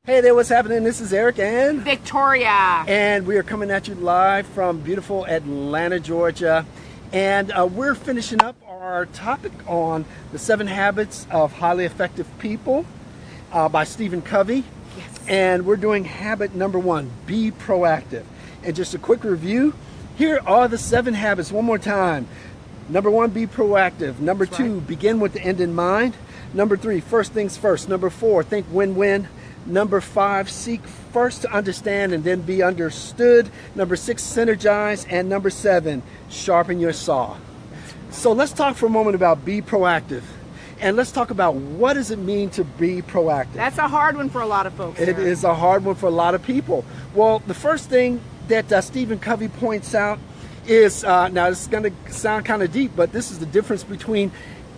Hey there, what's happening? This is Eric and Victoria. And we are coming at you live from beautiful Atlanta, Georgia. And we're finishing up our topic on the 7 Habits of Highly Effective People by Stephen Covey. Yes. And we're doing habit number 1, be proactive. And just a quick review, here are the 7 habits one more time. Number 1, be proactive. Number 2, begin with the end in mind. Number 3, first things first. Number 4, think win-win. Number 5, seek first to understand and then be understood. Number 6, synergize. And number 7, sharpen your saw. So let's talk for a moment about be proactive. And let's talk about what does it mean to be proactive. That's a hard one for a lot of folks. It is a hard one for a lot of people. Well, the first thing that Stephen Covey points out is, now it's going to sound kind of deep, but this is the difference between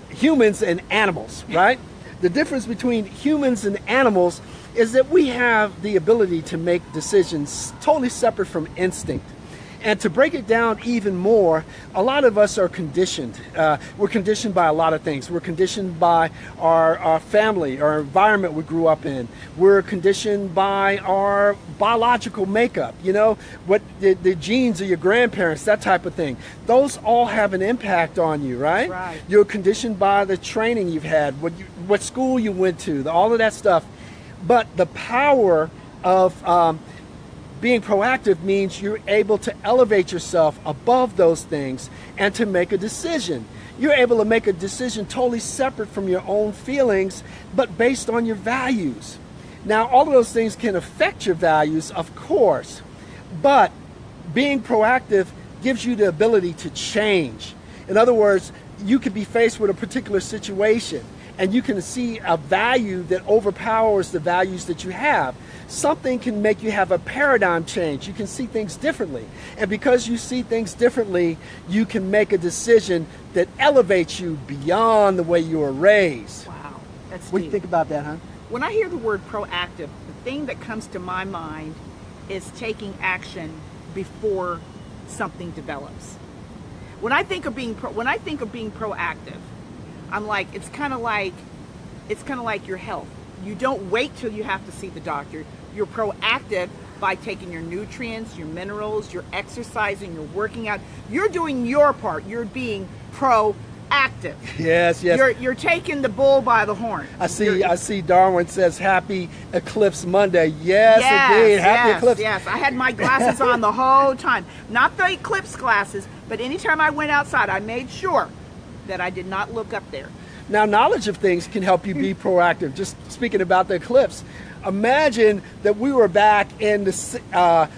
humans and animals, right? The difference between humans and animals is that we have the ability to make decisions totally separate from instinct. And to break it down even more, a lot of us are conditioned. We're conditioned by a lot of things. We're conditioned by our family, our environment we grew up in. We're conditioned by our biological makeup, you know, what the genes of your grandparents, that type of thing. Those all have an impact on you, right? That's right. You're conditioned by the training you've had, what school you went to, all of that stuff. But the power of being proactive means you're able to elevate yourself above those things and to make a decision. You're able to make a decision totally separate from your own feelings, but based on your values. Now, all of those things can affect your values, of course, but being proactive gives you the ability to change. In other words, you could be faced with a particular situation and you can see a value that overpowers the values that you have. Something can make you have a paradigm change. You can see things differently. And because you see things differently, you can make a decision that elevates you beyond the way you were raised. Wow, that's deep. What do you think about that, huh? When I hear the word proactive, the thing that comes to my mind is taking action before something develops. When I think of being proactive, I'm like, it's kind of like your health. You don't wait till you have to see the doctor. You're proactive by taking your nutrients, your minerals, you're exercising, you're working out. You're doing your part. You're being proactive. Yes, yes. You're taking the bull by the horn. I see Darwin says happy Eclipse Monday. Yes, indeed. Happy Eclipse. Yes, I had my glasses on the whole time. Not the eclipse glasses, but anytime I went outside, I made sure that I did not look up there. Now, knowledge of things can help you be proactive. Just speaking about the eclipse, imagine that we were back in the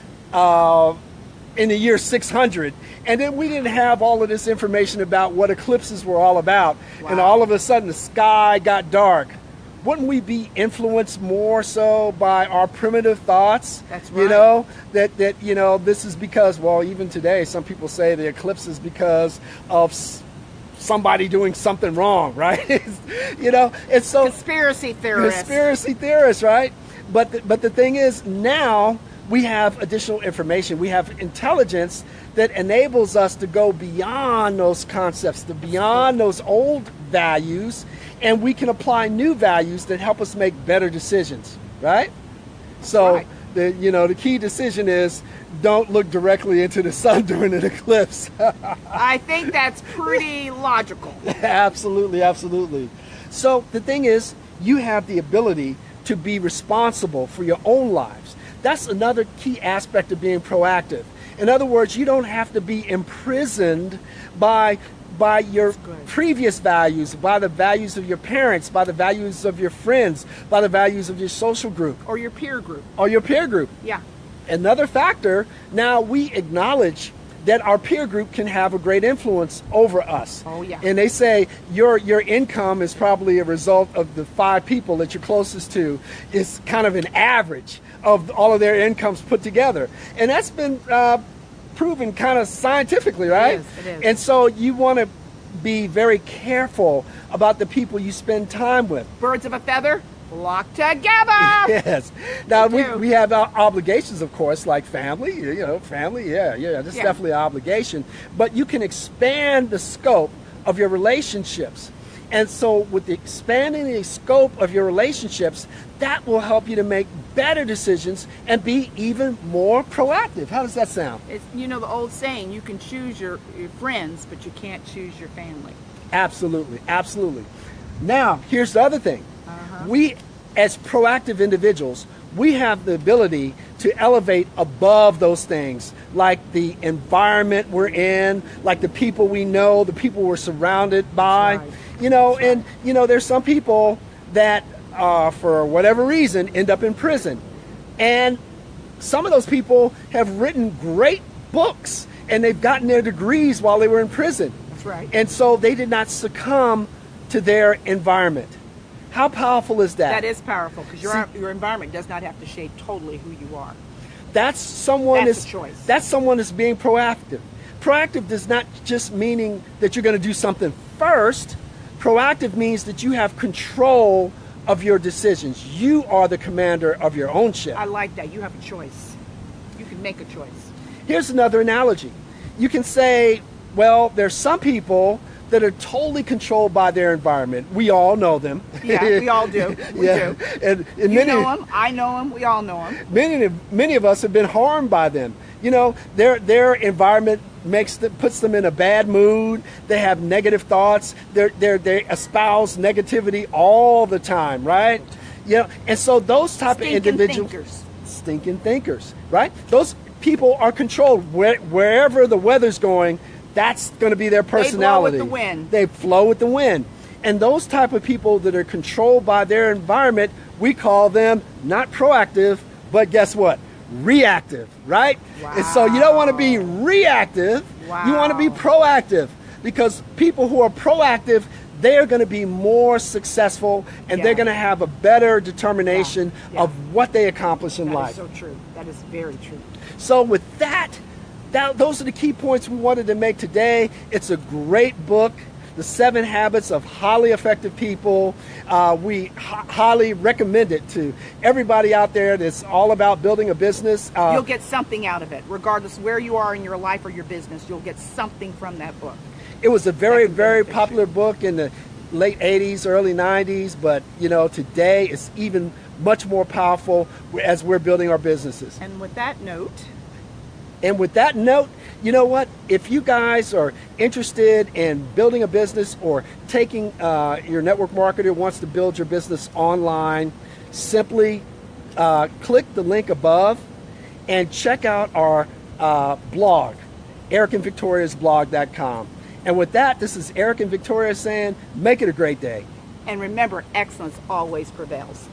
year 600, and then we didn't have all of this information about what eclipses were all about. Wow. And all of a sudden the sky got dark. Wouldn't we be influenced more so by our primitive thoughts? That's right. You know, that you know, this is because, well, even today, some people say the eclipse is because of somebody doing something wrong, right? You know, it's so conspiracy theorists, right? But the thing is, now we have additional information. We have intelligence that enables us to go beyond those concepts, to beyond those old values, and we can apply new values that help us make better decisions, right? So right. The key decision is don't look directly into the sun during an eclipse. I think that's pretty logical. Absolutely, absolutely. So the thing is, you have the ability to be responsible for your own lives. That's another key aspect of being proactive. In other words, you don't have to be imprisoned by your previous values, by the values of your parents, by the values of your friends, by the values of your social group. Or your peer group. Yeah. Another factor, now we acknowledge that our peer group can have a great influence over us. Oh, yeah. And they say your income is probably a result of the 5 people that you're closest to. Is kind of an average of all of their incomes put together. And that's been proven kind of scientifically, right? It is. And so you want to be very careful about the people you spend time with. Birds of a feather flock together. Yes. Now we have obligations, of course, like family. Family. Yeah. That's definitely an obligation. But you can expand the scope of your relationships. And so with expanding the scope of your relationships, that will help you to make better decisions and be even more proactive. How does that sound? It's, you know, the old saying, you can choose your friends, but you can't choose your family. Absolutely, absolutely. Now, here's the other thing. We, as proactive individuals, we have the ability to elevate above those things, like the environment we're in, like the people we know, the people we're surrounded by. That's right. You know, That's right. and you know, there's some people that, for whatever reason, end up in prison, and some of those people have written great books, and they've gotten their degrees while they were in prison. That's right. And so they did not succumb to their environment. How powerful is that? That is powerful, because your environment does not have to shape totally who you are. That's someone That's is a choice. That's someone that's being proactive. Proactive does not just meaning that you're going to do something first. Proactive means that you have control of your decisions. You are the commander of your own ship. I like that. You have a choice. You can make a choice. Here's another analogy. You can say, well, there's some people that are totally controlled by their environment. We all know them. Yeah, we all do. We do. And You many, know them. I know them. We all know them. many of us have been harmed by them. You know, their environment puts them in a bad mood. They have negative thoughts. They espouse negativity all the time, right? You know, and so those type of individuals, stinking thinkers, right? Those people are controlled. Wherever the weather's going, that's going to be their personality. They flow with the wind. They flow with the wind. And those type of people that are controlled by their environment, we call them not proactive, but guess what? Reactive, right? Wow. And so you don't want to be reactive. Wow. You want to be proactive, because people who are proactive, they're going to be more successful, and Yeah. they're going to have a better determination Yeah. of what they accomplish in That life. is so true. That is very true. So with that, those are the key points we wanted to make today. It's a great book, The 7 Habits of Highly Effective People. We highly recommend it to everybody out there that's all about building a business. You'll get something out of it, regardless where you are in your life or your business. You'll get something from that book. It was a very, That can very benefit popular book in the late 80s, early 90s, but you know, today it's even much more powerful as we're building our businesses. And with that note, you know what? If you guys are interested in building a business, or taking your network marketer wants to build your business online, simply click the link above and check out our blog, ericandvictoriasblog.com. And with that, this is Eric and Victoria saying, make it a great day. and remember, excellence always prevails.